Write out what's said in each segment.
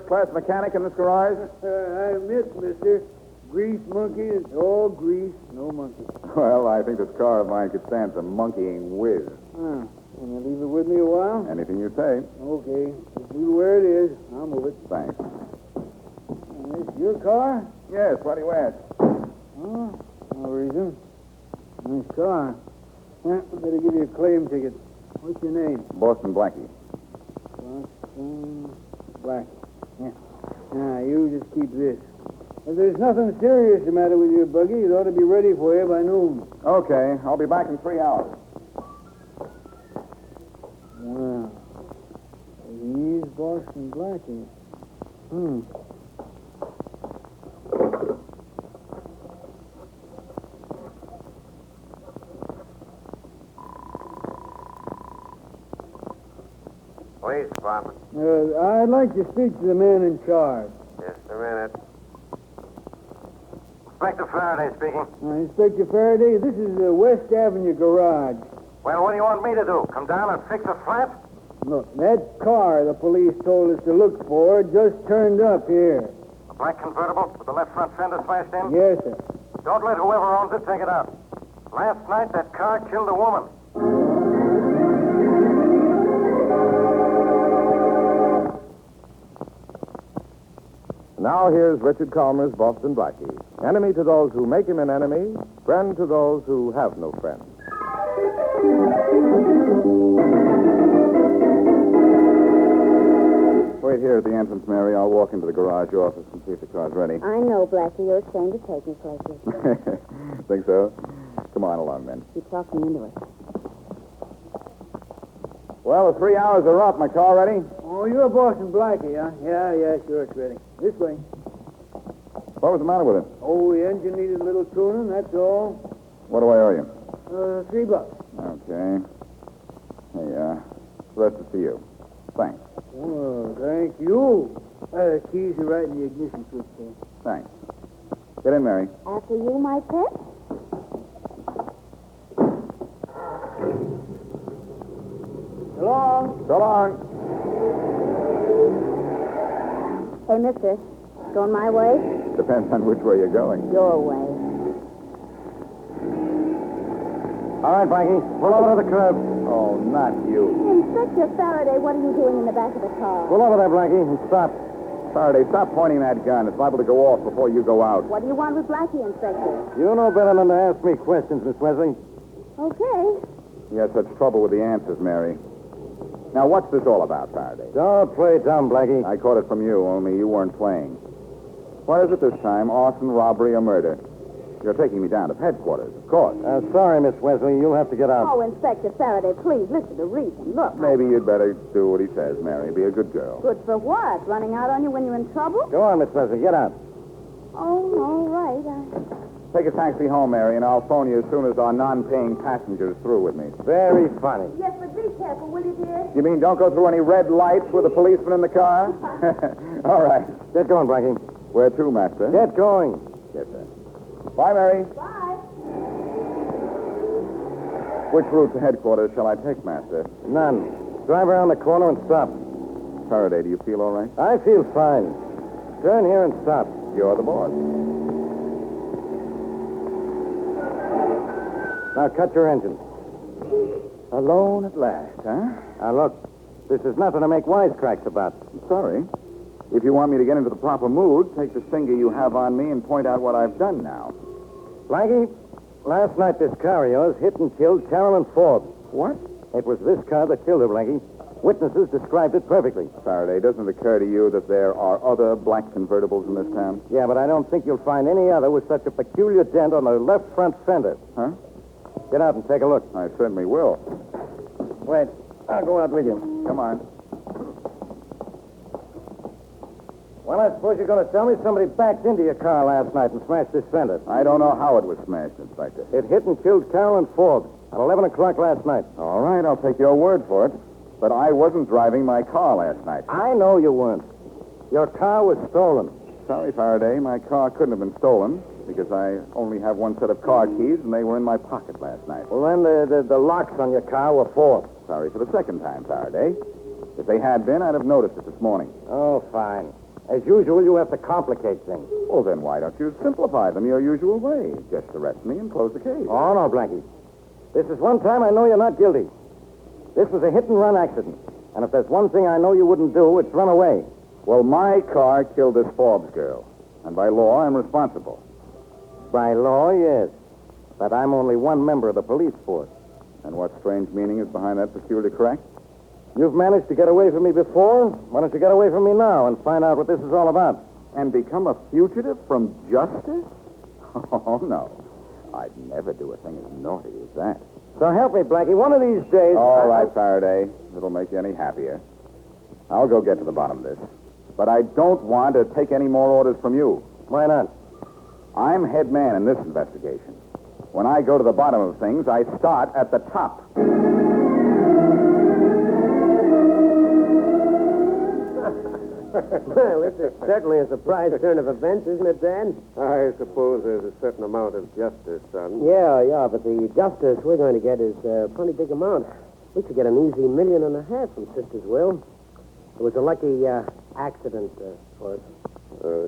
first-class mechanic in this garage? I admit, mister. Grease monkey is all grease, no monkey. Well, I think this car of mine could stand some monkeying whiz. Can you leave it with me a while? Anything you say. Okay. Just leave it where it is. I'll move it. Thanks. This your car? Yes, why do you ask? Oh, no reason. Nice car. I better give you a claim ticket. What's your name? Boston Blackie. Boston Blackie. Yeah. Now, you just keep this. If there's nothing serious the matter with your buggy, it ought to be ready for you by noon. Okay, I'll be back in 3 hours. Well, he's Boston Blackie. Police department. I'd like to speak to the man in charge. Just a minute. Inspector Faraday speaking. Inspector Faraday, this is the West Avenue garage. Well, what do you want me to do? Come down and fix a flat? Look, that car the police told us to look for just turned up here. A black convertible with the left front fender smashed in? Yes, sir. Don't let whoever owns it take it out. Last night, that car killed a woman. Now here's Richard Calmer's Boston Blackie. Enemy to those who make him an enemy, friend to those who have no friend. Wait here at the entrance, Mary. I'll walk into the garage office and see if the car's ready. I know, Blackie. You're ashamed to take me places. Think so? Come on along, then. You talked me into it. Well, the 3 hours are up. My car ready? Oh, you're Boston Blackie, huh? Yeah, sure, it's ready. This way. What was the matter with it? Oh, the engine needed a little tuning, that's all. What do I owe you? $3. Okay. Hey, the rest is for you. Thanks. Oh, thank you. Keys are right in the ignition switch there. Thanks. Get in, Mary. After you, my pet? So long. So long. Hey, mister. Going my way? Depends on which way you're going. Your way. All right, Blackie. Pull over to the curb. Oh, not you. Inspector Faraday, what are you doing in the back of the car? Pull over there, Blackie, and stop. Faraday, stop pointing that gun. It's liable to go off before you go out. What do you want with Blackie, Inspector? You know better than to ask me questions, Miss Wesley. Okay. You had such trouble with the answers, Mary. Now, what's this all about, Faraday? Don't play dumb, Blackie. I caught it from you, only you weren't playing. What is it this time? Arson, robbery, or murder? You're taking me down to headquarters, of course. Sorry, Miss Wesley. You'll have to get out. Oh, Inspector Faraday, please listen to reason. Look. Maybe you'd better do what he says, Mary. Be a good girl. Good for what? Running out on you when you're in trouble? Go on, Miss Wesley. Get out. Oh, all right. Take a taxi home, Mary, and I'll phone you as soon as our non-paying passenger's through with me. Very funny. Yes, but be careful, will you, dear? You mean don't go through any red lights with a policeman in the car? All right. Get going, Blackie. Where to, Master? Get going. Yes, sir. Bye, Mary. Bye. Which route to headquarters shall I take, Master? None. Drive around the corner and stop. Faraday, do you feel all right? I feel fine. Turn here and stop. You're the boss. Now cut your engine. Alone at last, huh? Now look, this is nothing to make wisecracks about. I'm sorry. If you want me to get into the proper mood, take the finger you have on me and point out what I've done now. Blackie, last night this car of yours hit and killed Carolyn Forbes. What? It was this car that killed her, Blackie. Witnesses described it perfectly. Faraday, doesn't it occur to you that there are other black convertibles in this town? Yeah, but I don't think you'll find any other with such a peculiar dent on the left front fender. Huh? Get out and take a look. I certainly will. Wait, I'll go out with you. Come on. Well, I suppose you're going to tell me somebody backed into your car last night and smashed this fender. I don't know how it was smashed, Inspector. It hit and killed Carolyn Forbes at 11 o'clock last night. All right, I'll take your word for it. But I wasn't driving my car last night. I know you weren't. Your car was stolen. Sorry, Faraday. My car couldn't have been stolen because I only have one set of car keys, and they were in my pocket last night. Well, then the locks on your car were forced. Sorry for the second time, Faraday. If they had been, I'd have noticed it this morning. Oh, fine. As usual, you have to complicate things. Well, then why don't you simplify them your usual way? Just arrest me and close the case. Oh, no, Blackie. This is one time I know you're not guilty. This was a hit-and-run accident. And if there's one thing I know you wouldn't do, it's run away. Well, my car killed this Forbes girl. And by law, I'm responsible. By law, yes. But I'm only one member of the police force. And what strange meaning is behind that peculiar crack? You've managed to get away from me before. Why don't you get away from me now and find out what this is all about? And become a fugitive from justice? Oh, no. I'd never do a thing as naughty as that. So help me, Blackie. One of these days... All right, Faraday. It'll make you any happier. I'll go get to the bottom of this. But I don't want to take any more orders from you. Why not? I'm head man in this investigation. When I go to the bottom of things, I start at the top. Well, this is certainly a surprise turn of events, isn't it, Dan? I suppose there's a certain amount of justice, son. Yeah, but the justice we're going to get is a pretty big amount. We could get an easy $1.5 million from Sister's will. It was a lucky accident for us.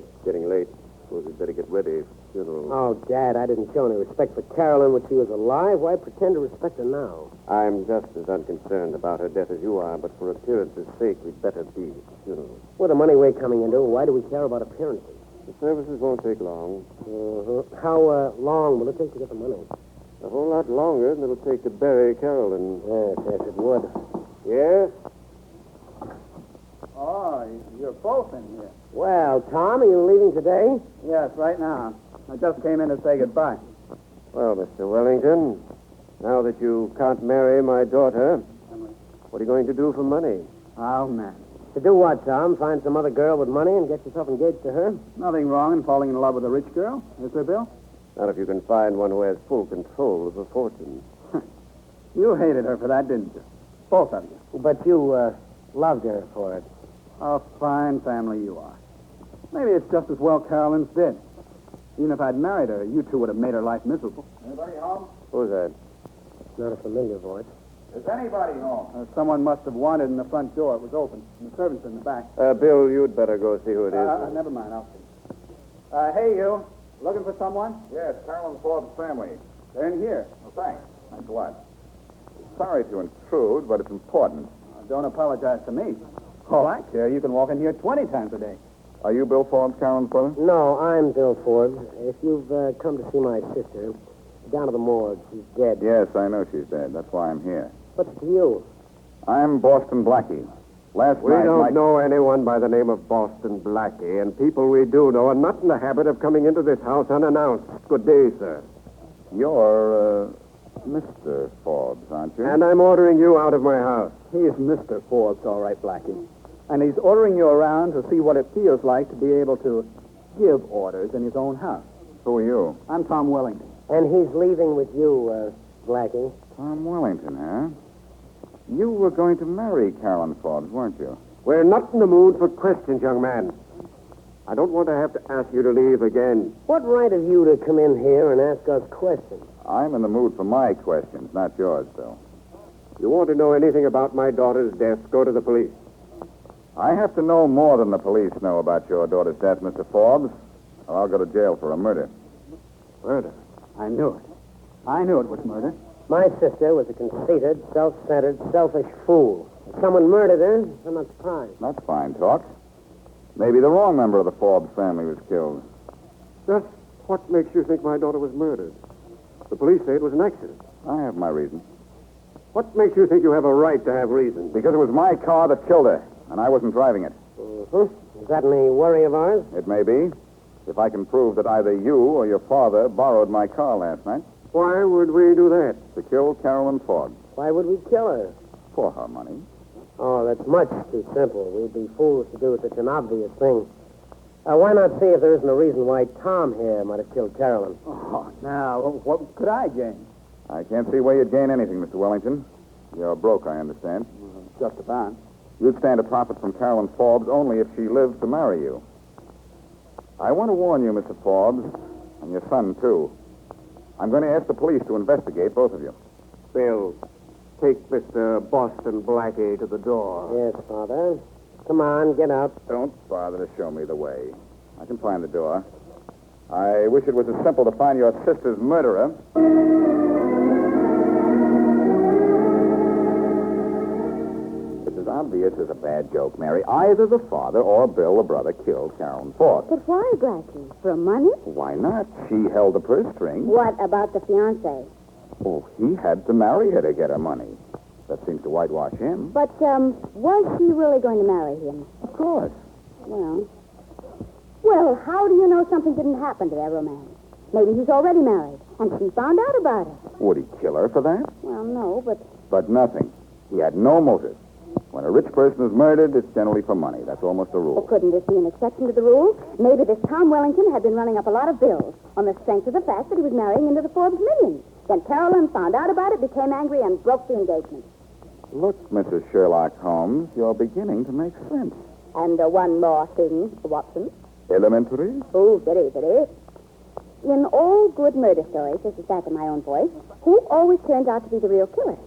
It's getting late. Suppose we'd better get ready for the funeral. Oh, Dad, I didn't show any respect for Carolyn when she was alive. Why pretend to respect her now? I'm just as unconcerned about her death as you are, but for appearance's sake, we'd better be at the funeral. With the money we're coming into, why do we care about appearances? The services won't take long. How long will it take to get the money? A whole lot longer than it'll take to bury Carolyn. Yes, it would. Yes? Oh, you're both in here. Well, Tom, are you leaving today? Yes, right now. I just came in to say goodbye. Well, Mr. Wellington, now that you can't marry my daughter, what are you going to do for money? Oh, man. To do what, Tom? Find some other girl with money and get yourself engaged to her? Nothing wrong in falling in love with a rich girl, is there, Bill? Not if you can find one who has full control of her fortune. You hated her for that, didn't you? Both of you. But you loved her for it. A fine family you are. Maybe it's just as well Carolyn's dead. Even if I'd married her, you two would have made her life miserable. Anybody home? Who's that? Not a familiar voice. Is anybody home? Someone must have wanted in the front door. It was open. And the servant's in the back. Bill, you'd better go see who it is. Never mind. I'll see. Hey, you. Looking for someone? Yes, Carolyn Forbes' family. They're in here. Well, thanks. Thanks a lot. Sorry to intrude, but it's important. Don't apologize to me. All I care, you can walk in here 20 times a day. Are you Bill Forbes, Carolyn's brother? No, I'm Bill Forbes. If you've come to see my sister, down to the morgue. She's dead. Yes, I know she's dead. That's why I'm here. What's it to you? I'm Boston Blackie. Last We night, don't know anyone by the name of Boston Blackie, and people we do know are not in the habit of coming into this house unannounced. Good day, sir. You're, Mr. Forbes, aren't you? And I'm ordering you out of my house. He's Mr. Forbes, all right, Blackie. And he's ordering you around to see what it feels like to be able to give orders in his own house. Who are you? I'm Tom Wellington. And he's leaving with you, Blackie. Tom Wellington, huh? You were going to marry Carolyn Forbes, weren't you? We're not in the mood for questions, young man. I don't want to have to ask you to leave again. What right have you to come in here and ask us questions? I'm in the mood for my questions, not yours, Bill. You want to know anything about my daughter's death, go to the police. I have to know more than the police know about your daughter's death, Mr. Forbes, or I'll go to jail for a murder. Murder? I knew it. I knew it was murder. My sister was a conceited, self-centered, selfish fool. If someone murdered her, I'm not surprised. That's fine talk. Maybe the wrong member of the Forbes family was killed. Just what makes you think my daughter was murdered? The police say it was an accident. I have my reasons. What makes you think you have a right to have reasons? Because it was my car that killed her, and I wasn't driving it. Mm-hmm. Is that any worry of ours? It may be, if I can prove that either you or your father borrowed my car last night. Why would we do that? To kill Carolyn Forbes. Why would we kill her? For her money. Oh, that's much too simple. We'd be fools to do such an obvious thing. Why not see if there isn't a reason why Tom here might have killed Carolyn? Oh, now, what could I gain? I can't see where you'd gain anything, Mr. Wellington. You're broke, I understand. Just about. You'd stand to profit from Carolyn Forbes only if she lived to marry you. I want to warn you, Mr. Forbes, and your son, too. I'm going to ask the police to investigate both of you. Bill, take Mr. Boston Blackie to the door. Yes, Father. Come on, get out. Don't bother to show me the way. I can find the door. I wish it was as simple to find your sister's murderer. It's as obvious as a bad joke, Mary. Either the father or Bill, the brother, killed Carolyn Forbes. But why, Blackie? For money? Why not? She held the purse string. What about the fiancé? Oh, he had to marry her to get her money. That seems to whitewash him. But, was she really going to marry him? Of course. Well, how do you know something didn't happen to their romance? Maybe he's already married, and she found out about it. Would he kill her for that? Well, no, but... But nothing. He had no motive. When a rich person is murdered, it's generally for money. That's almost a Well, rule. couldn't this be an exception to the rule? Maybe this Tom Wellington had been running up a lot of bills on the strength of the fact that he was marrying into the Forbes millions. Then Carolyn found out about it, became angry, and broke the engagement. Look, Mrs. Sherlock Holmes, you're beginning to make sense. And one more thing, Watson. Elementary? Oh, very, very. In all good murder stories, this is back in my own voice, who always turns out to be the real killer?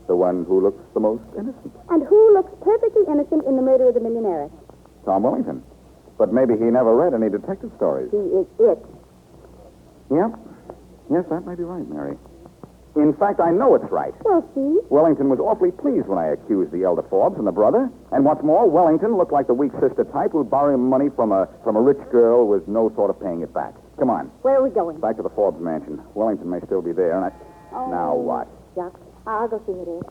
The one who looks the most innocent. And who looks perfectly innocent in the murder of the millionaire? Tom Wellington. But maybe he never read any detective stories. He is it. Yep. Yes, that may be right, Mary. In fact, I know it's right. Well, see? Wellington was awfully pleased when I accused the elder Forbes and the brother. And what's more, Wellington looked like the weak sister type who'd borrow him money from a rich girl with no thought of paying it back. Come on. Where are we going? Back to the Forbes mansion. Wellington may still be there, and Now what? Shucks. I'll go see who it is.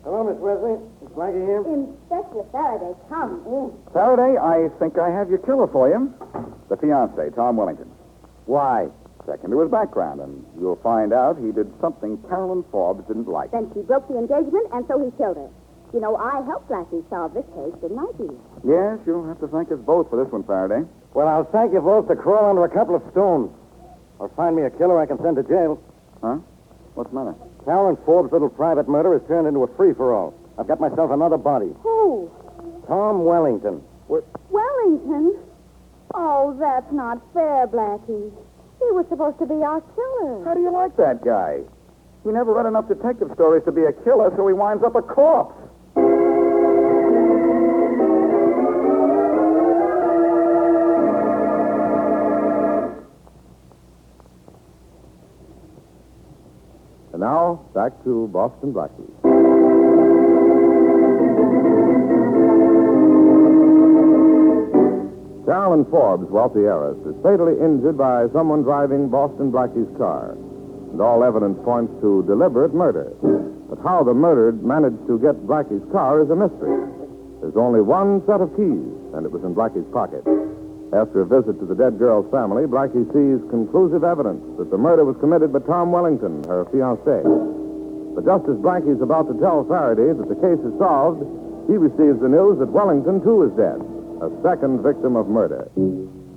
Hello, Miss Wesley. Is Blackie here? Inspector Faraday, come in. Faraday, I think I have your killer for you. The fiancé, Tom Wellington. Why? Check into his background, and you'll find out he did something Carolyn Forbes didn't like. Then she broke the engagement, and so he killed her. You know, I helped Blackie solve this case, didn't I, dear? Yes, you'll have to thank us both for this one, Faraday. Well, I'll thank you both to crawl under a couple of stones. Or find me a killer I can send to jail. Huh? What's the matter? Carolyn Forbes' little private murder has turned into a free-for-all. I've got myself another body. Who? Tom Wellington. Wellington? Oh, that's not fair, Blackie. He was supposed to be our killer. How do you like that guy? He never read enough detective stories to be a killer, so he winds up a corpse. And now, back to Boston Blackie. Carolyn Forbes, wealthy heiress, is fatally injured by someone driving Boston Blackie's car. And all evidence points to deliberate murder. But how the murdered managed to get Blackie's car is a mystery. There's only one set of keys, and it was in Blackie's pocket. After a visit to the dead girl's family, Blackie sees conclusive evidence that the murder was committed by Tom Wellington, her fiancé. But just as Blackie's about to tell Faraday that the case is solved, he receives the news that Wellington, too, is dead, a second victim of murder.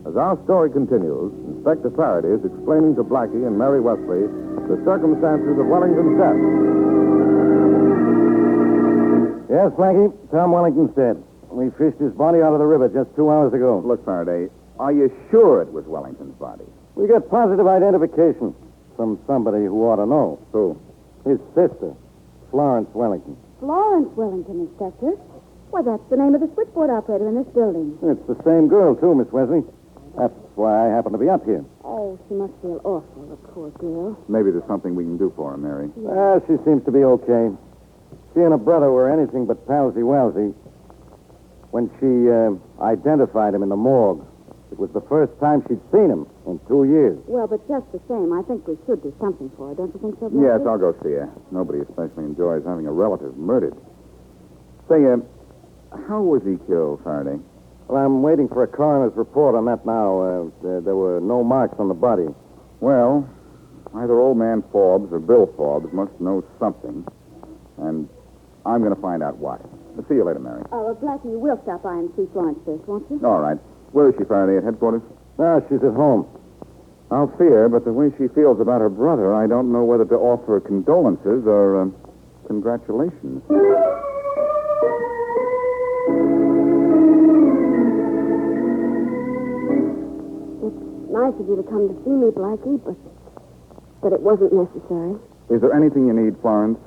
As our story continues, Inspector Faraday is explaining to Blackie and Mary Wesley the circumstances of Wellington's death. Yes, Blackie, Tom Wellington's dead. We fished his body out of the river just 2 hours ago. Look, Faraday, are you sure it was Wellington's body? We got positive identification from somebody who ought to know. Who? His sister, Florence Wellington. Florence Wellington, Inspector. Why, that's the name of the switchboard operator in this building. It's the same girl, too, Miss Wesley. That's why I happen to be up here. Oh, she must feel awful, the poor girl. Maybe there's something we can do for her, Mary. She seems to be okay. She and her brother were anything but palsy-walsy. When she identified him in the morgue, it was the first time she'd seen him in 2 years. Well, but just the same, I think we should do something for her. Don't you think so, Blackie? Yes, I'll go see her. Nobody especially enjoys having a relative murdered. Say, how was he killed, Faraday? Well, I'm waiting for a coroner's report on that now. There were no marks on the body. Well, either old man Forbes or Bill Forbes must know something, and I'm going to find out what. I'll see you later, Mary. Blackie, you will stop by and see Florence first, won't you? All right. Where is she, Faraday? At headquarters? No, she's at home. I'll see her, but the way she feels about her brother, I don't know whether to offer her condolences or congratulations. It's nice of you to come to see me, Blackie, but it wasn't necessary. Is there anything you need, Florence?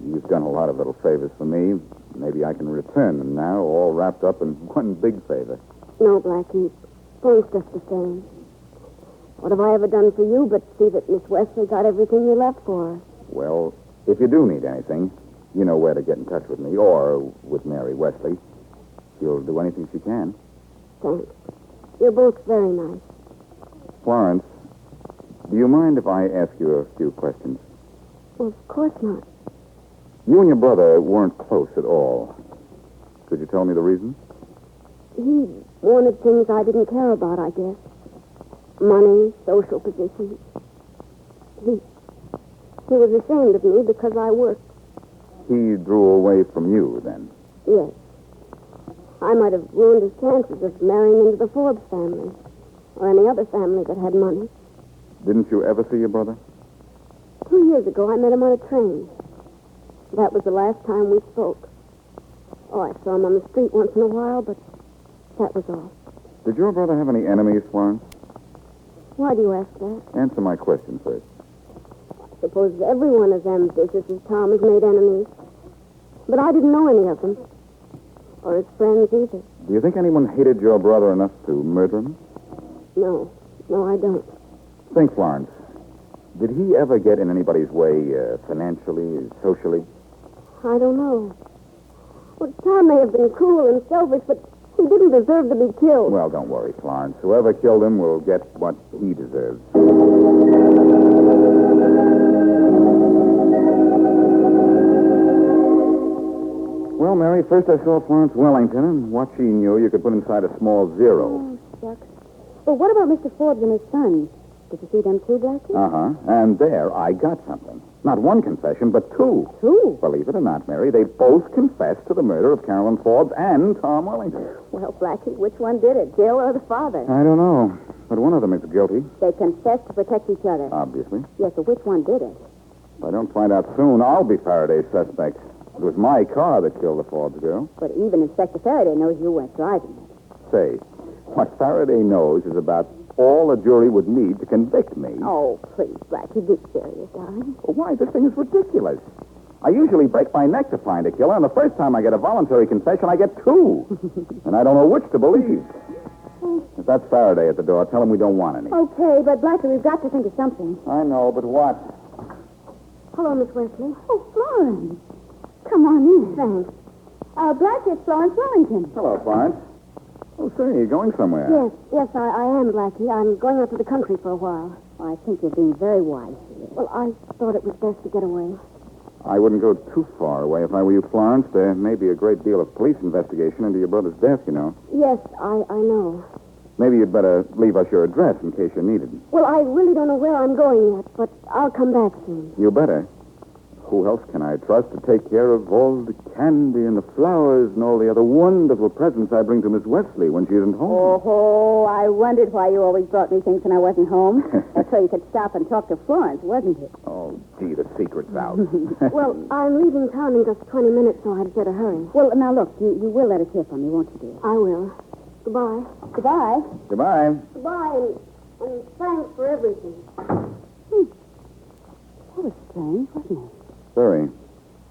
You've done a lot of little favors for me. maybe I can return them now, all wrapped up in one big favor. No, Blackie. Thanks just the same. What have I ever done for you but see that Miss Wesley got everything you left for her? Well, if you do need anything, you know where to get in touch with me or with Mary Wesley. She'll do anything she can. Thanks. You're both very nice. Florence, do you mind if I ask you a few questions? Well, of course not. You and your brother weren't close at all. Could you tell me the reason? He wanted things I didn't care about, I guess. Money, social position. He was ashamed of me because I worked. He drew away from you, then? Yes. I might have ruined his chances of marrying into the Forbes family or any other family that had money. Didn't you ever see your brother? 2 years ago, I met him on a train. That was the last time we spoke. Oh, I saw him on the street once in a while, but that was all. Did your brother have any enemies, Florence? Why do you ask that? Answer my question first. I suppose everyone as ambitious as Tom has made enemies. But I didn't know any of them. Or his friends either. Do you think anyone hated your brother enough to murder him? No, I don't. Think, Florence. Did he ever get in anybody's way financially, socially? I don't know. Well, Tom may have been cruel and selfish, but he didn't deserve to be killed. Well, don't worry, Florence. Whoever killed him will get what he deserves. Well, Mary, first I saw Florence Wellington, and what she knew you could put inside a small zero. Oh, shucks. Well, what about Mr. Forbes and his son? Did you see them too, Blackie? Uh-huh. And there I got something. Not one confession, but two. Two? Believe it or not, Mary, they both confessed to the murder of Carolyn Forbes and Tom Wellington. Well, Blackie, which one did it, Jill or the father? I don't know, but one of them is guilty. They confessed to protect each other. Obviously. Yes, but which one did it? If I don't find out soon, I'll be Faraday's suspect. It was my car that killed the Forbes girl. But even Inspector Faraday knows you weren't driving it. Say, what Faraday knows is about all a jury would need to convict me. Oh, please, Blackie, be serious, darling. Well, why? This thing is ridiculous. I usually break my neck to find a killer, and the first time I get a voluntary confession, I get two. And I don't know which to believe. If that's Faraday at the door, tell him we don't want any. Okay, but Blackie, we've got to think of something. I know, but what? Hello, Miss Wesley. Oh, Florence. Come on in. Thanks. Blackie, it's Florence Wellington. Hello, Florence. Oh, say, you're going somewhere. Yes, I am, Blackie. I'm going out to the country for a while. I think you're being very wise here. Well, I thought it was best to get away. I wouldn't go too far away if I were you, Florence. There may be a great deal of police investigation into your brother's death, you know. Yes, I know. Maybe you'd better leave us your address in case you're needed. Well, I really don't know where I'm going yet, but I'll come back soon. You better. Who else can I trust to take care of all the candy and the flowers and all the other wonderful presents I bring to Miss Wesley when she isn't home? Oh, I wondered why you always brought me things when I wasn't home. That's so you could stop and talk to Florence, wasn't it? Oh, gee, the secret's out. Well, I'm leaving town in just 20 minutes, so I'd better hurry. Well, now, look, you will let us hear from me, won't you, dear? I will. Goodbye. Goodbye. Goodbye. Goodbye, and thanks for everything. That was strange, wasn't it? Very.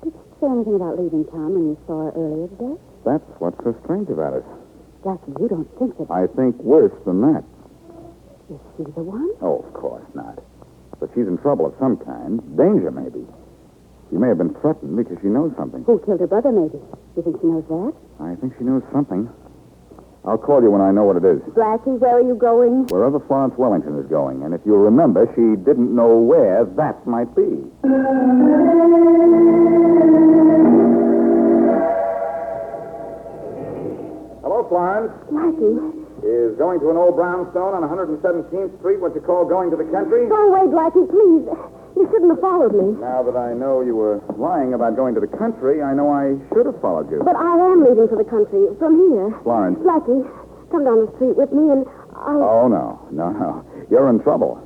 Did she say anything about leaving town when you saw her earlier today? That's what's so strange about it. Blackie, you don't think that... I think worse than that. Is she the one? Oh, of course not. But she's in trouble of some kind. Danger, maybe. She may have been threatened because she knows something. Who killed her brother, maybe? You think she knows that? I think she knows something. I'll call you when I know what it is. Blackie, where are you going? Wherever Florence Wellington is going. And if you'll remember, she didn't know where that might be. Hello, Florence. Blackie. Is going to an old brownstone on 117th Street what you call going to the country? Go away, Blackie, please. You shouldn't have followed me. Now that I know you were lying about going to the country, I know I should have followed you. But I am leaving for the country from here. Florence. Blackie, come down the street with me and Oh, no. You're in trouble.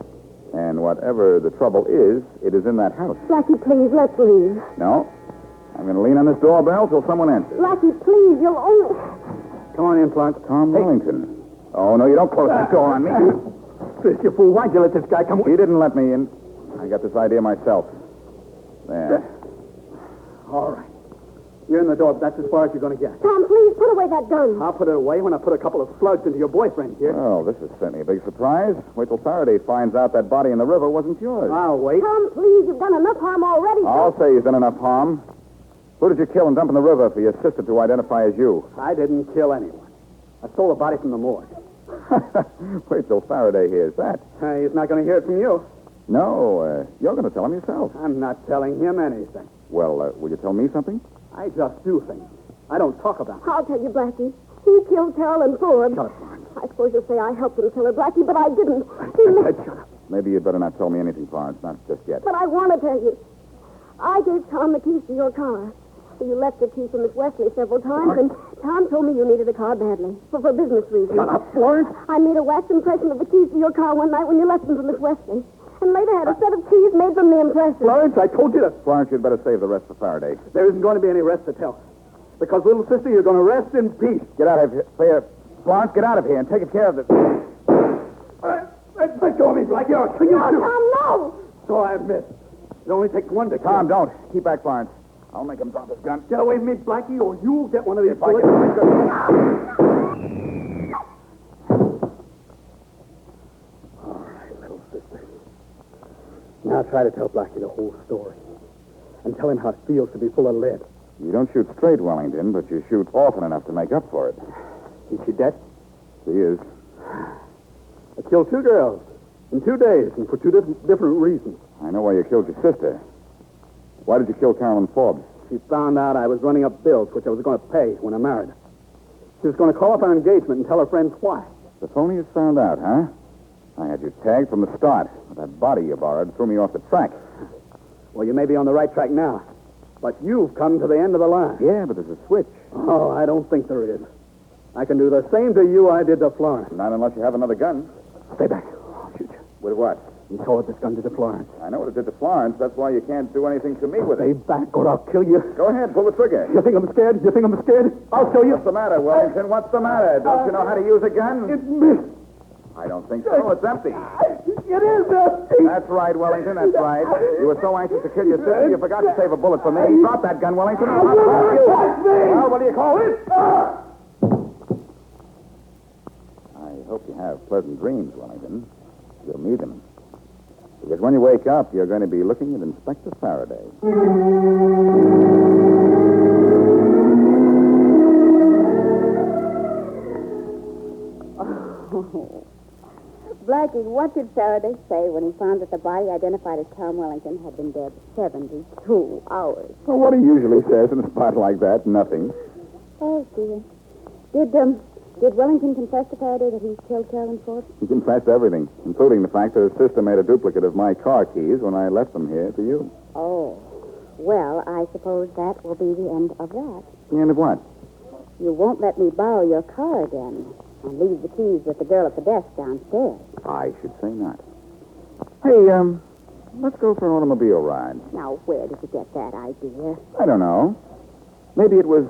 And whatever the trouble is, it is in that house. Blackie, please, let's leave. No. I'm going to lean on this doorbell till someone answers. Blackie, please, you'll only... Come on in, Florence. Tom Wellington. Oh, no, you don't close that door on me. Chris, you fool. Why'd you let this guy come... He didn't let me in. I got this idea myself. There. All right. You're in the door, but that's as far as you're going to get. Tom, please put away that gun. I'll put it away when I put a couple of slugs into your boyfriend here. Well, this is certainly a big surprise. Wait till Faraday finds out that body in the river wasn't yours. I'll wait. Tom, please, you've done enough harm already. I'll say he's done enough harm. Who did you kill and dump in the river for your sister to identify as you? I didn't kill anyone. I stole a body from the morgue. Wait till Faraday hears that. He's not going to hear it from you. No, you're going to tell him yourself. I'm not telling him anything. Well, will you tell me something? I just do things. I don't talk about it. I'll tell you, Blackie. He killed Carolyn Ford. Shut up, Florence. I suppose you'll say I helped him kill her, Blackie, but I didn't. I said shut up. Maybe you'd better not tell me anything, Florence. Not just yet. But I want to tell you. I gave Tom the keys to your car. You left the keys for Miss Wesley several times, and Tom told me you needed a car badly for business reasons. Shut up, Florence. I made a wax impression of the keys to your car one night when you left them for Miss Wesley. And later had a set of keys made from the impression. Florence, I told you to... Florence, you'd better save the rest for Faraday. There isn't going to be any rest to tell. Because, little sister, you're going to rest in peace. Get out of here. Florence, get out of here and take care of this. Let go of me, Blackie. I'll kill you, too. Tom, no! So I admit. It only takes one to kill. Tom, don't. Keep back, Florence. I'll make him drop his gun. Get away from me, Blackie, or you'll get one of these If I bullets. All right, little sister. Now try to tell Blackie the whole story. And tell him how it feels to be full of lead. You don't shoot straight, Wellington, but you shoot often enough to make up for it. Is she dead? She is. I killed 2 girls in 2 days, and for 2 different reasons. I know why you killed your sister. Why did you kill Carolyn Forbes? She found out I was running up bills, which I was going to pay when I married her. She was going to call off our engagement and tell her friends why. The phony has found out, huh? I had you tagged from the start. That body you borrowed threw me off the track. Well, you may be on the right track now, but you've come to the end of the line. Yeah, but there's a switch. Oh, I don't think there is. I can do the same to you I did to Florence. Not unless you have another gun. Stay back. I'll shoot you. With what? You saw what this gun did to Florence. I know what it did to Florence. That's why you can't do anything to me with Stay it. back or I'll kill you. Go ahead, pull the trigger. You think I'm scared? You think I'm scared? I'll show you. What's the matter, Wellington? What's the matter? Don't you know how to use a gun? It missed. I don't think so. It's empty. It is empty. That's right, Wellington. That's right. You were so anxious to kill your sister, you forgot to save a bullet for me. Drop that gun, Wellington. Well, what do you call it? I hope you have pleasant dreams, Wellington. You'll need them. Because when you wake up, you're going to be looking at Inspector Faraday. Blackie, what did Faraday say when he found that the body identified as Tom Wellington had been dead 72 hours? Well, what he usually says in a spot like that, nothing. Oh, dear. Did Wellington confess to Faraday that he killed Carolyn Ford? He confessed everything, including the fact that his sister made a duplicate of my car keys when I left them here for you. Oh. Well, I suppose that will be the end of that. The end of what? You won't let me borrow your car again and leave the keys with the girl at the desk downstairs. I should say not. Hey, let's go for an automobile ride. Now, where did you get that idea? I don't know. Maybe it was...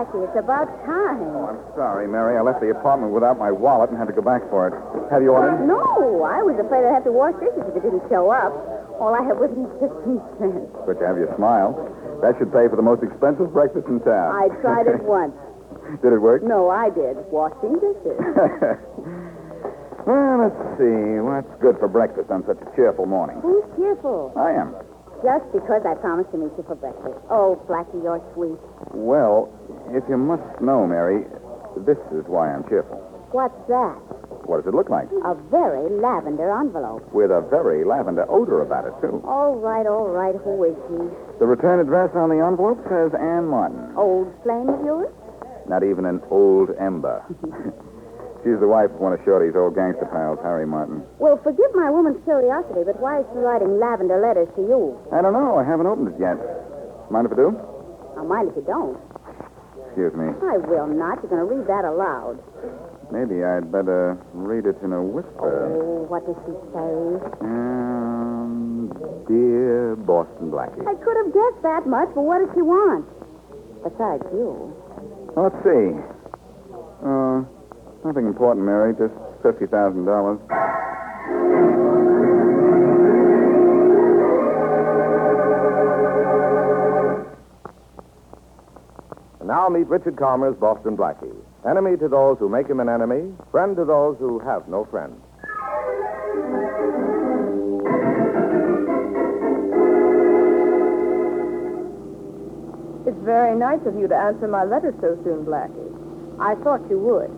It's about time. Oh, I'm sorry, Mary. I left the apartment without my wallet and had to go back for it. Have you ordered? No, I was afraid I'd have to wash dishes if it didn't show up. All I have with me is 15 cents. But you have your smile. That should pay for the most expensive breakfast in town. I tried it once. Did it work? No, I did. Washing dishes. Well, let's see. What's good for breakfast on such a cheerful morning? Who's cheerful? I am. Just because I promised to meet you for breakfast. Oh, Blackie, you're sweet. Well, if you must know, Mary, this is why I'm cheerful. What's that? What does it look like? A very lavender envelope. With a very lavender odor about it, too. All right. Who is he? The return address on the envelope says Ann Martin. Old flame of yours? Not even an old ember. She's the wife of one of Shorty's old gangster pals, Harry Martin. Well, forgive my woman's curiosity, but why is she writing lavender letters to you? I don't know. I haven't opened it yet. Mind if I do? I'll mind if you don't. Excuse me. I will not. You're going to read that aloud. Maybe I'd better read it in a whisper. Oh, what does she say? Dear Boston Blackie. I could have guessed that much, but what does she want? Besides you. Let's see. Nothing important, Mary. Just $50,000. And now meet Richard Calmer's Boston Blackie. Enemy to those who make him an enemy, friend to those who have no friend. It's very nice of you to answer my letter so soon, Blackie. I thought you would.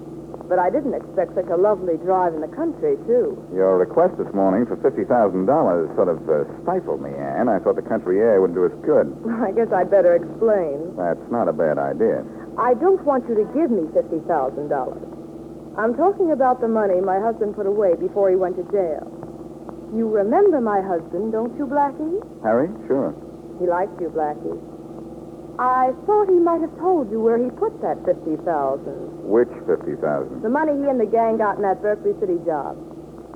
But I didn't expect such a lovely drive in the country, too. Your request this morning for $50,000 sort of stifled me, Anne. I thought the country air would do us good. I guess I'd better explain. That's not a bad idea. I don't want you to give me $50,000. I'm talking about the money my husband put away before he went to jail. You remember my husband, don't you, Blackie? Harry? Sure. He likes you, Blackie. I thought he might have told you where he put that $50,000. Which $50,000? The money he and the gang got in that Berkeley City job.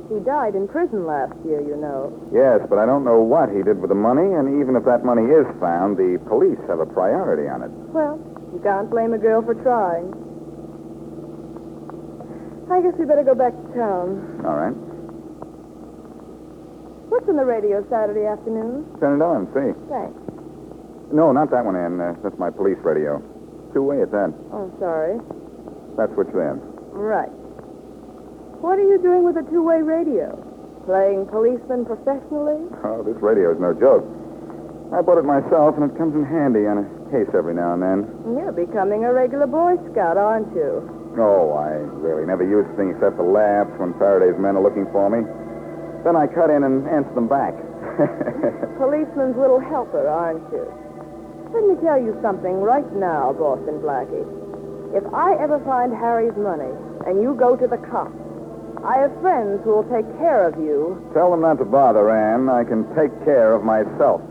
He died in prison last year, you know. Yes, but I don't know what he did with the money, and even if that money is found, the police have a priority on it. Well, you can't blame a girl for trying. I guess we better go back to town. All right. What's on the radio Saturday afternoon? Turn it on, see. Thanks. No, not that one, Ann. That's my police radio. Two-way at that. Oh, sorry. That's what's there. Right. What are you doing with a two-way radio? Playing policeman professionally? Oh, this radio is no joke. I bought it myself, and it comes in handy on a case every now and then. You're becoming a regular Boy Scout, aren't you? Oh, I really never use the thing except for laughs when Faraday's men are looking for me. Then I cut in and answer them back. Policeman's little helper, aren't you? Let me tell you something right now, Boston Blackie. If I ever find Harry's money and you go to the cops, I have friends who will take care of you. Tell them not to bother, Ann. I can take care of myself.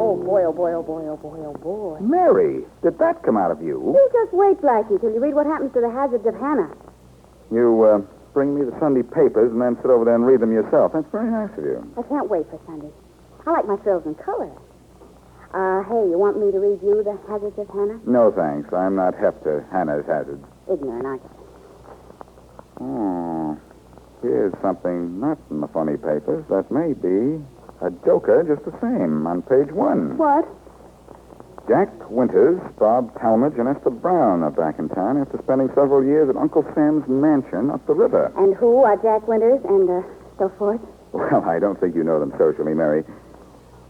Oh, boy, oh, boy, oh, boy, oh, boy, oh, boy. Mary, did that come out of you? You just wait, Blackie, till you read what happens to the hazards of Hannah. You, bring me the Sunday papers and then sit over there and read them yourself. That's very nice of you. I can't wait for Sunday. I like my frills in color. Hey, you want me to read you the hazards of Hannah? No, thanks. I'm not hep to Hannah's hazards. Ignorant, aren't you? Oh, here's something not in the funny papers that may be a joker just the same on page 1. What? Jack Winters, Bob Talmadge, and Esther Brown are back in town after spending several years at Uncle Sam's mansion up the river. And who are Jack Winters and so forth? Well, I don't think you know them socially, Mary.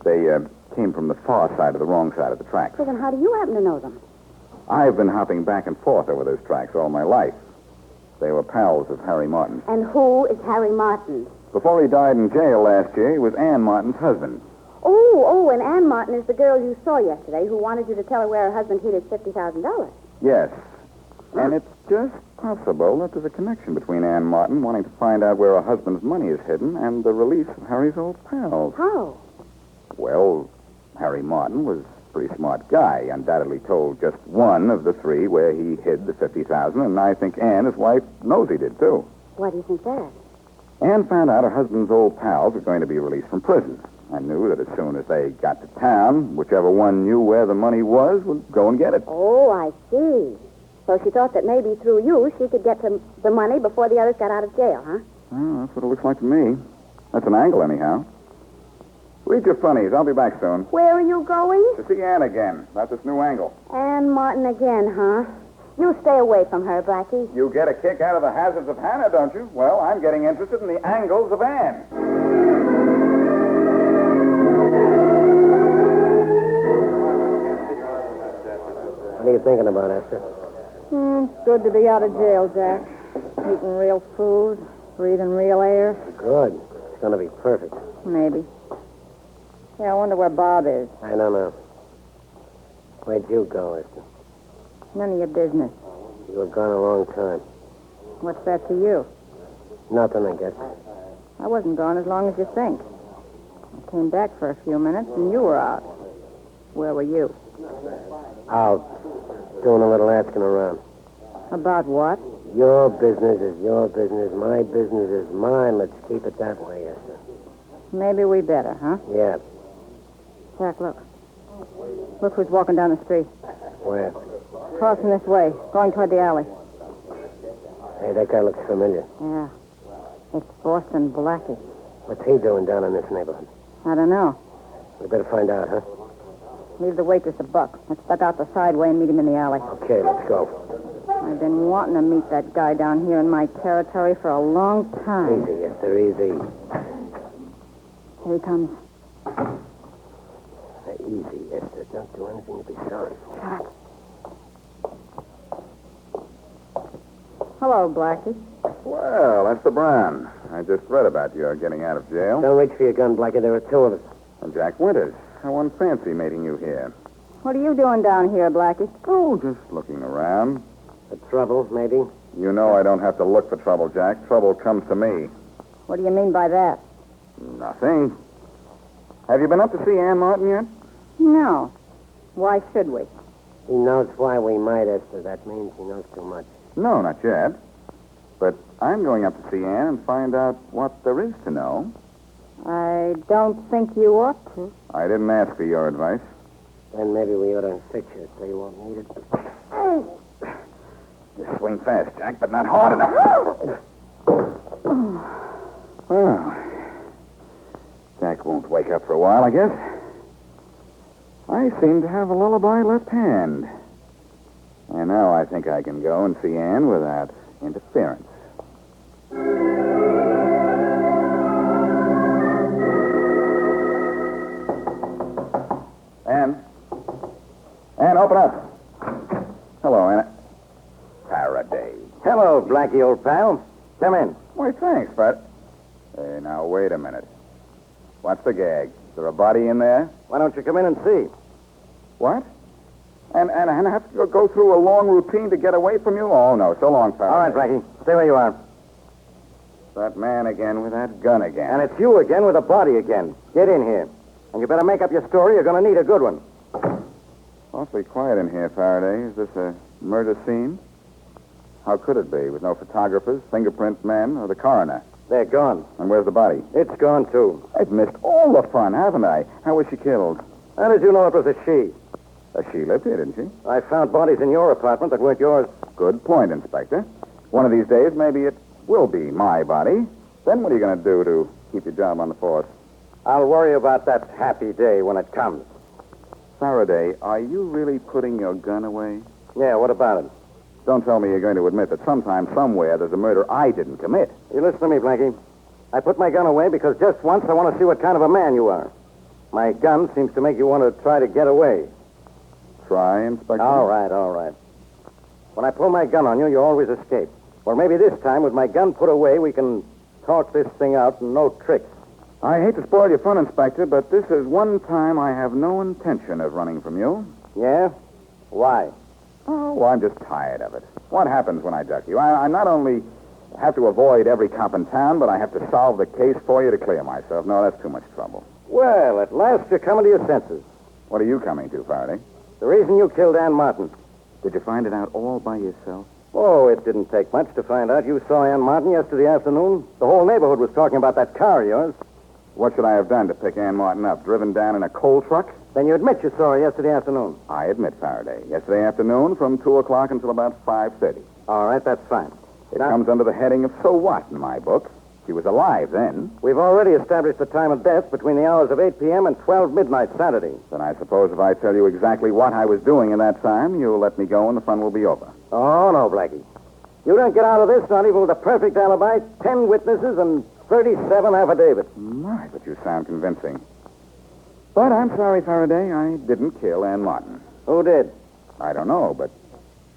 They came from the far side of the wrong side of the tracks. Well, then how do you happen to know them? I've been hopping back and forth over those tracks all my life. They were pals of Harry Martin. And who is Harry Martin? Before he died in jail last year, he was Ann Martin's husband. Oh, and Ann Martin is the girl you saw yesterday who wanted you to tell her where her husband hid his $50,000. Yes. And it's just possible that there's a connection between Ann Martin wanting to find out where her husband's money is hidden and the release of Harry's old pals. How? Well, Harry Martin was a pretty smart guy. He undoubtedly told just one of the three where he hid the $50,000, and I think Ann, his wife, knows he did, too. Why do you think that? Ann found out her husband's old pals were going to be released from prison. I knew that as soon as they got to town, whichever one knew where the money was would go and get it. Oh, I see. So she thought that maybe through you she could get to the money before the others got out of jail, huh? Well, that's what it looks like to me. That's an angle, anyhow. Read your funnies. I'll be back soon. Where are you going? To see Ann again. That's this new angle. Ann Martin again, huh? You stay away from her, Blackie. You get a kick out of the hazards of Hannah, don't you? Well, I'm getting interested in the angles of Ann. What are you thinking about, Esther? It's good to be out of jail, Jack. Eating real food, breathing real air. Good. It's going to be perfect. Maybe. Yeah, I wonder where Bob is. I don't know. Where'd you go, Esther? None of your business. You were gone a long time. What's that to you? Nothing, I guess. I wasn't gone as long as you think. I came back for a few minutes, and you were out. Where were you? Out. Doing a little asking around. About what? Your business is your business. My business is mine. Let's keep it that way, Esther. Maybe we better, huh? Yeah. Jack, look. Look who's walking down the street. Where? Crossing this way, going toward the alley. Hey, that guy looks familiar. Yeah. It's Boston Blackie. What's he doing down in this neighborhood? I don't know. We better find out, huh? Leave the waitress a buck. Let's duck out the side way and meet him in the alley. Okay, let's go. I've been wanting to meet that guy down here in my territory for a long time. Easy, Esther, easy. Here he comes. Easy, Esther. Don't do anything to be sorry for. Shut up. Hello, Blackie. Well, that's the Brown. I just read about your getting out of jail. Don't reach for your gun, Blackie. There are two of us. And Jack Winters. I wouldn't fancy meeting you here. What are you doing down here, Blackie? Oh, just looking around. The trouble, maybe? You know I don't have to look for trouble, Jack. Trouble comes to me. What do you mean by that? Nothing. Have you been up to see Ann Martin yet? No. Why should we? He knows why we might, Esther. That means he knows too much. No, not yet. But I'm going up to see Ann and find out what there is to know. I don't think you ought to. I didn't ask for your advice. Then maybe we ought to fix you so you won't need it. Just swing fast, Jack, but not hard enough. Well, Jack won't wake up for a while, I guess. I seem to have a lullaby left hand. And now I think I can go and see Ann without interference. Ann? Ann, open up. Hello, Ann. Faraday. Hello, Blackie, old pal. Come in. Why, thanks, but... Hey, now, wait a minute. What's the gag? Is there a body in there? Why don't you come in and see? What? And I have to go through a long routine to get away from you? Oh, no. So long, Faraday. All right, Blackie. Stay where you are. That man again with that gun again. And it's you again with a body again. Get in here. And you better make up your story. You're going to need a good one. Awfully quiet in here, Faraday. Is this a murder scene? How could it be, with no photographers, fingerprint men, or the coroner? They're gone. And where's the body? It's gone, too. I've missed all the fun, haven't I? How was she killed? How did you know it was a she? She lived here, didn't she? I found bodies in your apartment that weren't yours. Good point, Inspector. One of these days, maybe it will be my body. Then what are you going to do to keep your job on the force? I'll worry about that happy day when it comes. Faraday, are you really putting your gun away? Yeah, what about it? Don't tell me you're going to admit that sometime, somewhere, there's a murder I didn't commit. You listen to me, Blackie. I put my gun away because just once I want to see what kind of a man you are. My gun seems to make you want to try to get away. Try, Inspector? All right. When I pull my gun on you, you always escape. Well, maybe this time, with my gun put away, we can talk this thing out and no tricks. I hate to spoil your fun, Inspector, but this is one time I have no intention of running from you. Yeah? Why? Oh, well, I'm just tired of it. What happens when I duck you? I not only have to avoid every cop in town, but I have to solve the case for you to clear myself. No, that's too much trouble. Well, at last you're coming to your senses. What are you coming to, Faraday? The reason you killed Ann Martin. Did you find it out all by yourself? Oh, it didn't take much to find out. You saw Ann Martin yesterday afternoon. The whole neighborhood was talking about that car of yours. What should I have done to pick Ann Martin up? Driven down in a coal truck? Then you admit you saw her yesterday afternoon. I admit, Faraday. Yesterday afternoon from 2 o'clock until about 5:30. All right, that's fine. It comes under the heading of so what in my book. She was alive then. We've already established the time of death between the hours of 8 p.m. and 12 midnight Saturday. Then I suppose if I tell you exactly what I was doing in that time, you'll let me go and the fun will be over. Oh, no, Blackie. You don't get out of this not even with a perfect alibi, 10 witnesses, and 37 affidavits. My, but you sound convincing. But I'm sorry, Faraday, I didn't kill Ann Martin. Who did? I don't know, but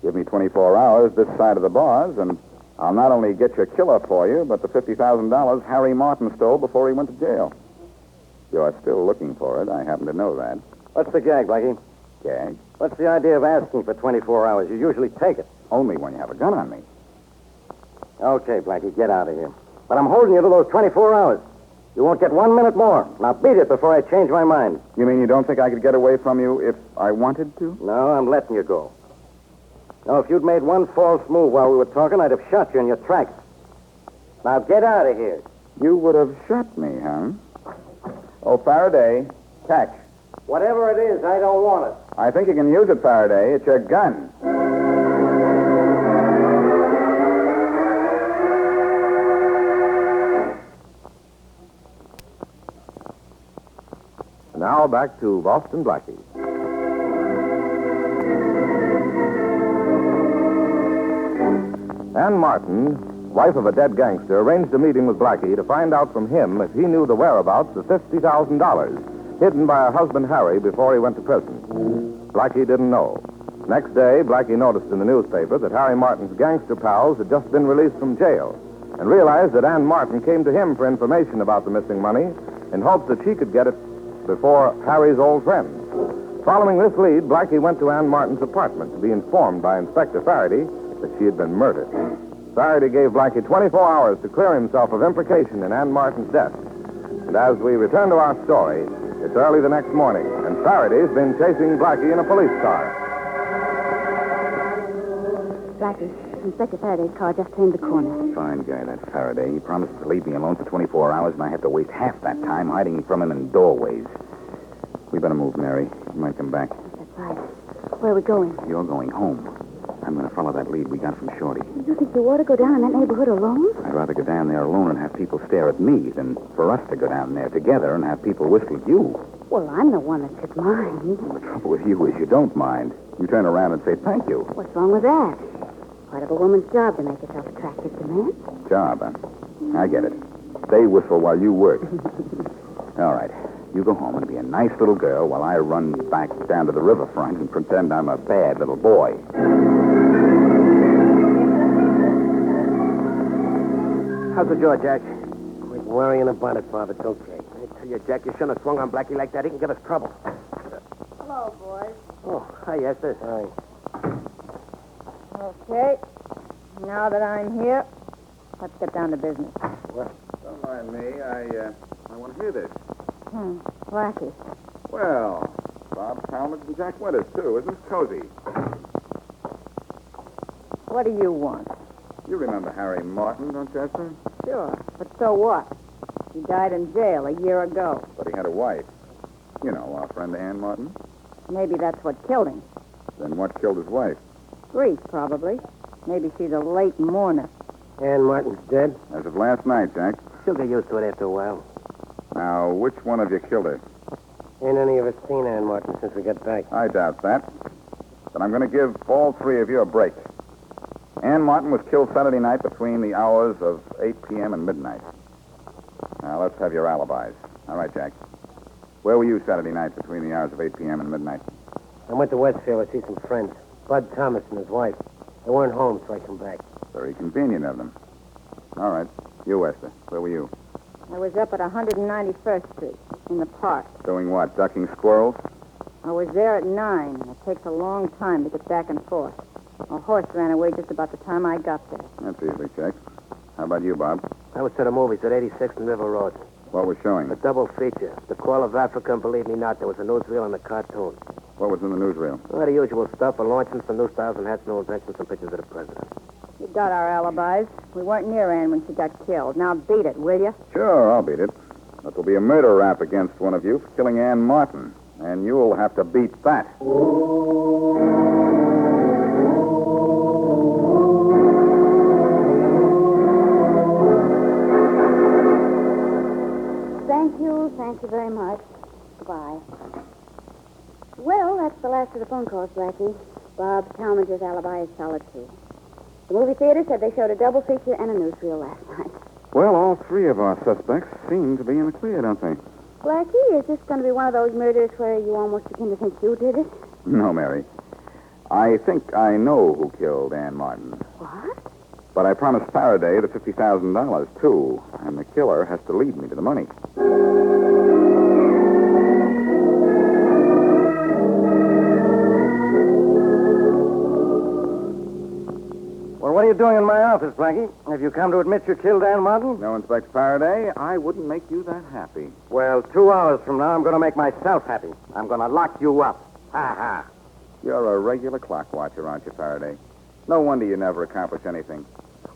give me 24 hours this side of the bars, and I'll not only get your killer for you, but the $50,000 Harry Martin stole before he went to jail. You're still looking for it. I happen to know that. What's the gag, Blackie? Gag? What's the idea of asking for 24 hours? You usually take it. Only when you have a gun on me. Okay, Blackie, get out of here. But I'm holding you to those 24 hours. You won't get 1 minute more. Now beat it before I change my mind. You mean you don't think I could get away from you if I wanted to? No, I'm letting you go. Now, if you'd made one false move while we were talking, I'd have shot you in your tracks. Now get out of here. You would have shot me, huh? Oh, Faraday, catch. Whatever it is, I don't want it. I think you can use it, Faraday. It's your gun. Now back to Boston Blackie. Ann Martin, wife of a dead gangster, arranged a meeting with Blackie to find out from him if he knew the whereabouts of $50,000 hidden by her husband Harry before he went to prison. Blackie didn't know. Next day, Blackie noticed in the newspaper that Harry Martin's gangster pals had just been released from jail and realized that Ann Martin came to him for information about the missing money in hopes that she could get it before Harry's old friends. Following this lead, Blackie went to Ann Martin's apartment to be informed by Inspector Faraday that she had been murdered. Faraday gave Blackie 24 hours to clear himself of implication in Ann Martin's death. And as we return to our story, it's early the next morning, and Faraday's been chasing Blackie in a police car. Blackie, Inspector Faraday's car just turned the corner. Fine guy, that Faraday. He promised to leave me alone for 24 hours, and I have to waste half that time hiding from him in doorways. We better move, Mary. He might come back. That's right. Where are we going? You're going home. I'm going to follow that lead we got from Shorty. You think you ought to go down in that neighborhood alone? I'd rather go down there alone and have people stare at me than for us to go down there together and have people whistle at you. Well, I'm the one that could mind. The trouble with you is you don't mind. You turn around and say thank you. What's wrong with that? Part of a woman's job to make herself attractive to men. Job, huh? I get it. They whistle while you work. All right. You go home and be a nice little girl while I run back down to the riverfront and pretend I'm a bad little boy. How's the jaw, Jack? Quit worrying about it, Bob. It's okay. I tell you, Jack, you shouldn't have swung on Blackie like that. He can give us trouble. Hello, boys. Oh, hi, Esther. Hi. Okay. Now that I'm here, let's get down to business. Don't mind me. I want to hear this. Blackie. Well, Bob Talmadge and Jack Winters, too. Isn't this cozy? What do you want? You remember Harry Martin, don't you, Esther? Sure. But so what? He died in jail a year ago. But he had a wife. You know, our friend Ann Martin. Maybe that's what killed him. Then what killed his wife? Grief, probably. Maybe she's a late mourner. Ann Martin's dead. As of last night, Jack. She'll get used to it after a while. Now, which one of you killed her? Ain't any of us seen Ann Martin since we got back. I doubt that. But I'm going to give all three of you a break. Ann Martin was killed Saturday night between the hours of 8 p.m. and midnight. Now, let's have your alibis. All right, Jack. Where were you Saturday night between the hours of 8 p.m. and midnight? I went to Westfield to see some friends. Bud Thomas and his wife. They weren't home, so I come back. Very convenient of them. All right. You, Esther. Where were you? I was up at 191st Street, in the park. Doing what? Ducking squirrels? I was there at 9. It takes a long time to get back and forth. A horse ran away just about the time I got there. That's easily checked. How about you, Bob? I was to the movies at 86th and River Road. What was showing? A double feature. The Call of Africa, and believe me not, there was a newsreel and a cartoon. What was in the newsreel? Well, the usual stuff, a launching, some new styles and hats, new inventions, some pictures of the president. You got our alibis. We weren't near Ann when she got killed. Now beat it, will you? Sure, I'll beat it. But there'll be a murder rap against one of you for killing Ann Martin. And you'll have to beat that. Thank you very much. Goodbye. Well, that's the last of the phone calls, Blackie. Bob Talmadge's alibi is solid, too. The movie theater said they showed a double feature and a newsreel last night. Well, all three of our suspects seem to be in the clear, don't they? Blackie, is this going to be one of those murders where you almost begin to think you did it? No, Mary. I think I know who killed Ann Martin. What? But I promised Faraday the $50,000, too. And the killer has to lead me to the money. you doing in my office, Blackie? Have you come to admit you killed Ann Martin? No, Inspector Faraday, I wouldn't make you that happy. Well, 2 hours from now, I'm going to make myself happy. I'm going to lock you up. Ha ha. You're a regular clock watcher, aren't you, Faraday? No wonder you never accomplish anything.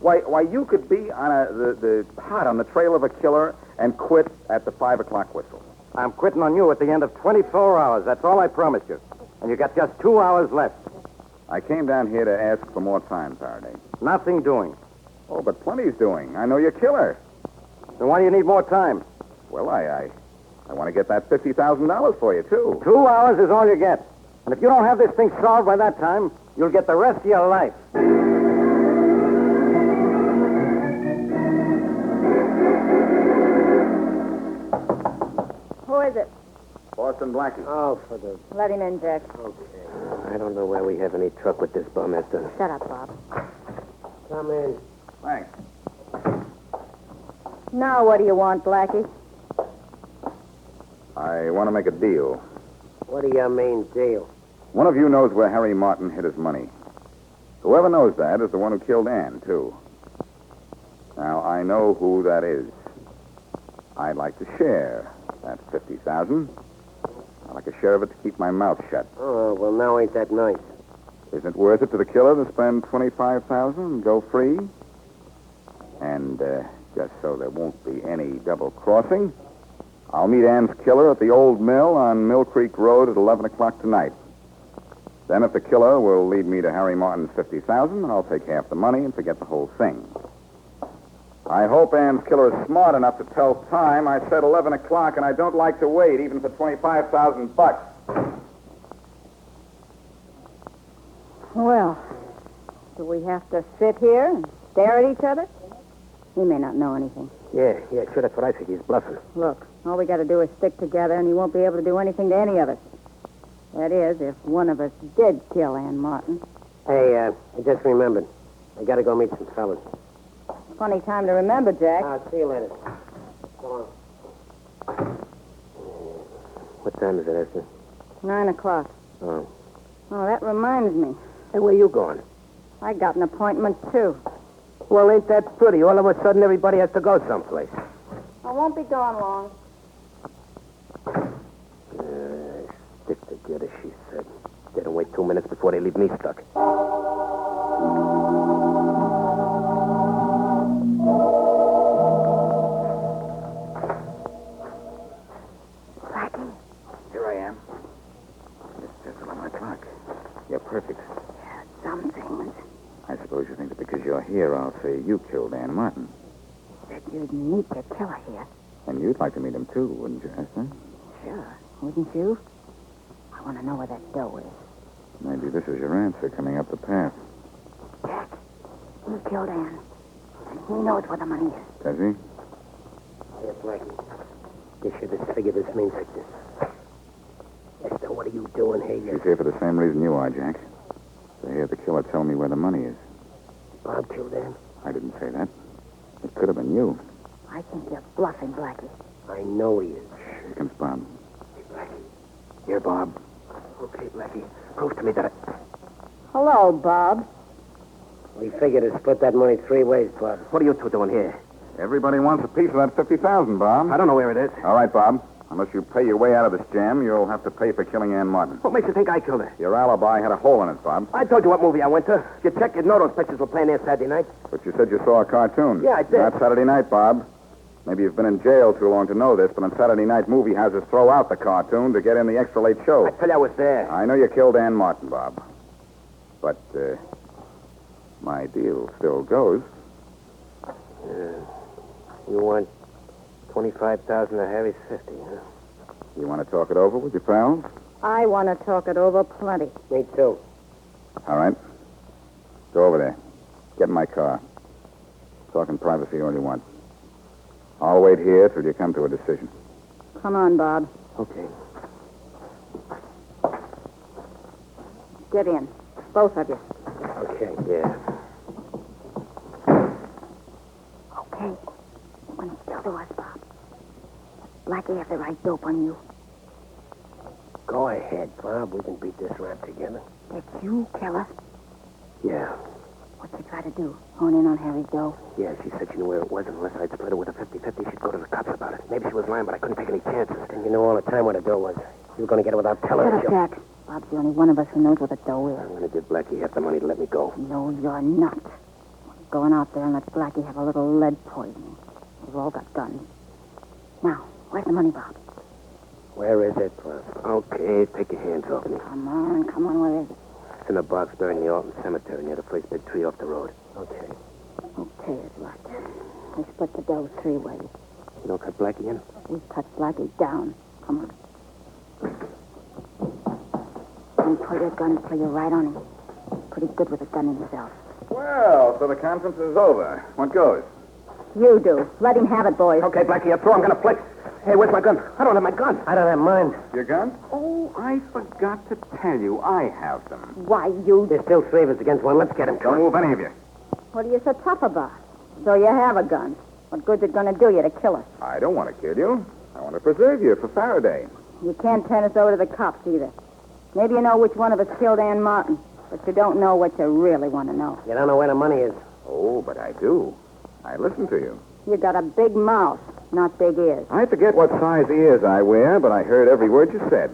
Why, you could be on hot on the trail of a killer and quit at the 5 o'clock whistle. I'm quitting on you at the end of 24 hours. That's all I promised you. And you got just 2 hours left. I came down here to ask for more time, Faraday. Nothing doing. Oh, but plenty's doing. I know you're killer. Then why do you need more time? Well, I want to get that $50,000 for you, too. 2 hours is all you get. And if you don't have this thing solved by that time, you'll get the rest of your life. Who is it? Boston Blackie. Oh, for the... Let him in, Jack. Okay. I don't know where we have any truck with this bum, Esther. Shut up, Bob. Come in. Thanks. Now, what do you want, Blackie? I want to make a deal. What do you mean, deal? One of you knows where Harry Martin hid his money. Whoever knows that is the one who killed Ann, too. Now, I know who that is. I'd like to share that $50,000. I'd like a share of it to keep my mouth shut. Oh, well, now ain't that nice. Isn't it worth it to the killer to spend $25,000 and go free? And just so there won't be any double crossing, I'll meet Ann's killer at the old mill on Mill Creek Road at 11 o'clock tonight. Then if the killer will lead me to Harry Martin's $50,000, I'll take half the money and forget the whole thing. I hope Ann's killer is smart enough to tell time. I said 11 o'clock, and I don't like to wait, even for $25,000. Well, do we have to sit here and stare at each other? He may not know anything. Yeah, sure, that's what I think. He's bluffing. Look, all we got to do is stick together, and he won't be able to do anything to any of us. That is, if one of us did kill Ann Martin. Hey, I just remembered. I gotta go meet some fellas. Funny time to remember, Jack. I'll see you later. Come on. What time is it, Esther? 9 o'clock. Oh. Oh, that reminds me. Hey, where you going? I got an appointment, too. Well, ain't that pretty? All of a sudden, everybody has to go someplace. I won't be gone long. Stick together, she said. They don't wait 2 minutes before they leave me stuck. Blackie? Here I am. It's just 11 o'clock. Yeah, perfect. Yeah, some things. I suppose you think that because you're here, I'll say you killed Ann Martin. That you'd meet the killer here. And you'd like to meet him, too, wouldn't you, Esther? Sure. Wouldn't you? I want to know where that dough is. Maybe this is your answer coming up the path. Jack, he killed Ann. And he knows where the money is. Does he? Here, Blackie. You should have figured this means like this. Esther, what are you doing here? She's here for the same reason you are, Jack. To hear the killer tell me where the money is. Bob killed Ann? I didn't say that. It could have been you. I think you're bluffing, Blackie. I know he is. Here comes Bob. Hey, Blackie. Here, Bob. Okay, Blackie. Prove to me that Hello, Bob. We figured to split that money 3 ways, Bob. What are you two doing here? Everybody wants a piece of that $50,000, Bob. I don't know where it is. All right, Bob. Unless you pay your way out of this jam, you'll have to pay for killing Ann Martin. What makes you think I killed her? Your alibi had a hole in it, Bob. I told you what movie I went to. If you check, you'd know those pictures were playing there Saturday night. But you said you saw a cartoon. Yeah, I did. Not Saturday night, Bob. Maybe you've been in jail too long to know this, but on Saturday night, movie houses throw out the cartoon to get in the extra late show. I tell you I was there. I know you killed Ann Martin, Bob. But, my deal still goes. You want 25,000 of Harry's 50, huh? You want to talk it over with your pals? I want to talk it over plenty. Me too. All right. Go over there. Get in my car. Talk in privacy all you want. I'll wait here till you come to a decision. Come on, Bob. Okay. Get in. Both of you. Okay, yeah. Okay. When it's still to us, Bob. Blackie have the right dope on you. Go ahead, Bob. We can beat this rap together. It's you, killer. Yeah. What'd you try to do? Hone in on Harry's dough? Yeah, she said she knew where it was, and unless I'd split it with a 50-50, she'd go to the cops about it. Maybe she was lying, but I couldn't take any chances. And you knew all the time where the dough was. You were going to get it without telling Shut up, Jack. Bob's the only one of us who knows what the dough is. I'm going to give Blackie half the money to let me go. No, you're not. Going out there and let Blackie have a little lead poisoning. We've all got guns. Now, where's the money, Bob? Where is it? Okay, take your hands off me. Come on, where is it? It's in a box buried in the Alton Cemetery near the first big tree off the road. Okay. Okay is right. We split the dough 3 ways. You don't cut Blackie in? We cut Blackie down. Come on. And pull your gun till you're right on him. Pretty good with a gun himself. Well, so the conference is over. What goes? You do. Let him have it, boys. Okay, Blackie, you're through. I'm going to play. Hey, where's my gun? I don't have my gun. I don't have mine. Your gun? Oh, I forgot to tell you. I have them. Why, you... There's still 3 of us against 1. Let's get him. Don't move any of you. What are you so tough about? So you have a gun. What good's it going to do you to kill us? I don't want to kill you. I want to preserve you for Faraday. You can't turn us over to the cops either. Maybe you know which one of us killed Ann Martin, but you don't know what you really want to know. You don't know where the money is. Oh, but I do. I listen to you. You got a big mouth, not big ears. I forget what size ears I wear, but I heard every word you said.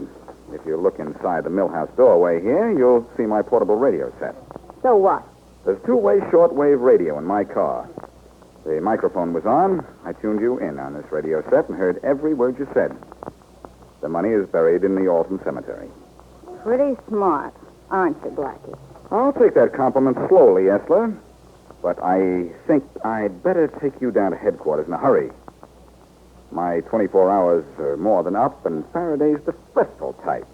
If you look inside the millhouse doorway here, you'll see my portable radio set. So what? There's 2-way shortwave radio in my car. The microphone was on. I tuned you in on this radio set and heard every word you said. The money is buried in the Alton Cemetery. Pretty smart, aren't you, Blackie? I'll take that compliment slowly, Esler. But I think I'd better take you down to headquarters in a hurry. My 24 hours are more than up, and Faraday's the Bristol type.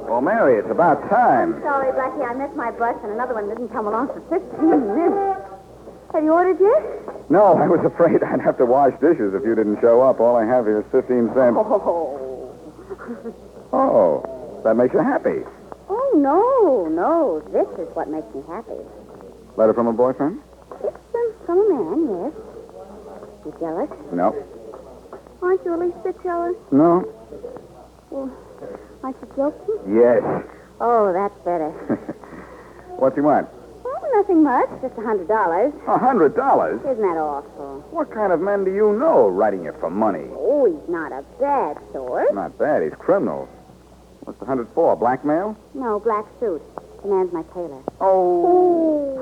Well, Mary, it's about time. Sorry, Blackie, I missed my bus, and another one didn't come along for 15 minutes. Have you ordered yet? No, I was afraid I'd have to wash dishes if you didn't show up. All I have here is 15 cents. Oh, that makes you happy. Oh, no. This is what makes me happy. Letter from a boyfriend? It's from a man, yes. You jealous? No. Aren't you at least a bit jealous? No. Well, aren't you joking? Yes. Oh, that's better. What do you want? Oh, nothing much. Just $100. $100? Isn't that awful? What kind of men do you know writing you for money? Oh, he's not a bad sort. Not bad. He's criminal. What's the 100 for? Blackmail? No, black suit. The man's my tailor. Oh.